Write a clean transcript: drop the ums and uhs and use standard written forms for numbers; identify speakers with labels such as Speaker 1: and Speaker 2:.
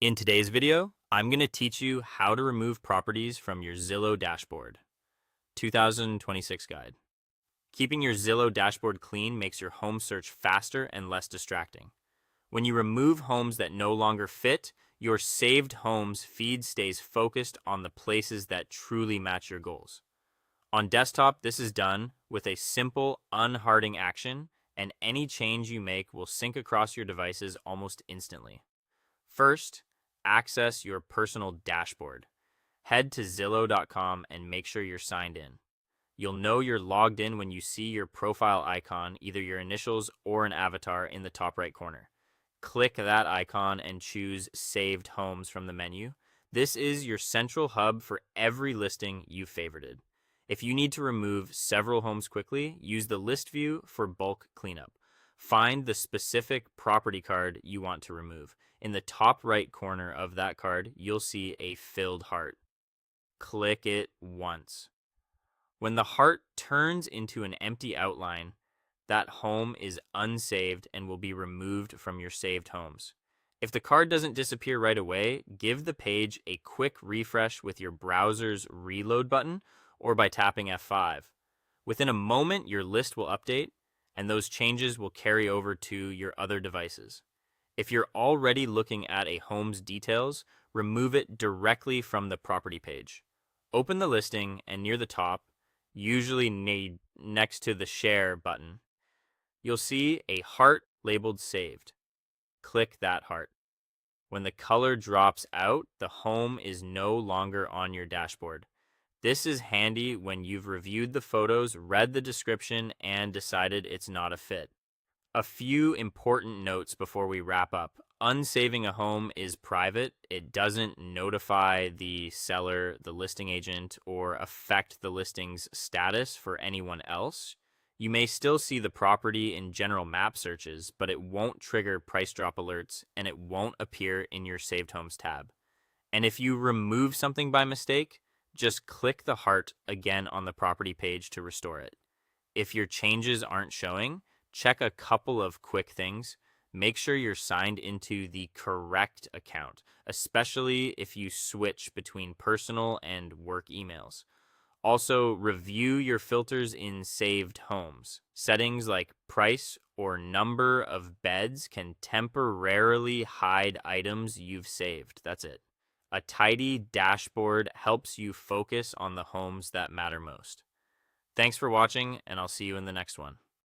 Speaker 1: In today's video, I'm going to teach you how to remove properties from your Zillow dashboard. 2026 guide. Keeping your Zillow dashboard clean makes your home search faster and less distracting. When you remove homes that no longer fit, your saved homes feed stays focused on the places that truly match your goals. On desktop, this is done with a simple unharding action, and any change you make will sync across your devices almost instantly. First, access your personal dashboard. Head to Zillow.com and make sure you're signed in. You'll know you're logged in when you see your profile icon, either your initials or an avatar, in the top right corner. Click that icon and choose Saved Homes from the menu. This is your central hub for every listing you favorited. If you need to remove several homes quickly, use the list view for bulk cleanup. Find the specific property card you want to remove. In the top right corner of that card, you'll see a filled heart. Click it once. When the heart turns into an empty outline, that home is unsaved and will be removed from your saved homes. If the card doesn't disappear right away, give the page a quick refresh with your browser's reload button or by tapping F5. Within a moment, your list will update, and those changes will carry over to your other devices. If you're already looking at a home's details, remove it directly from the property page. Open the listing, and near the top, usually next to the Share button, you'll see a heart labeled Saved. Click that heart. When the color drops out, the home is no longer on your dashboard. This is handy when you've reviewed the photos, read the description, and decided it's not a fit. A few important notes before we wrap up. Unsaving a home is private. It doesn't notify the seller, the listing agent, or affect the listing's status for anyone else. You may still see the property in general map searches, but it won't trigger price drop alerts and it won't appear in your Saved Homes tab. And if you remove something by mistake, just click the heart again on the property page to restore it. If your changes aren't showing, check a couple of quick things. Make sure you're signed into the correct account, especially if you switch between personal and work emails. Also, review your filters in saved homes. Settings like price or number of beds can temporarily hide items you've saved. That's it. A tidy dashboard helps you focus on the homes that matter most. Thanks for watching, and I'll see you in the next one.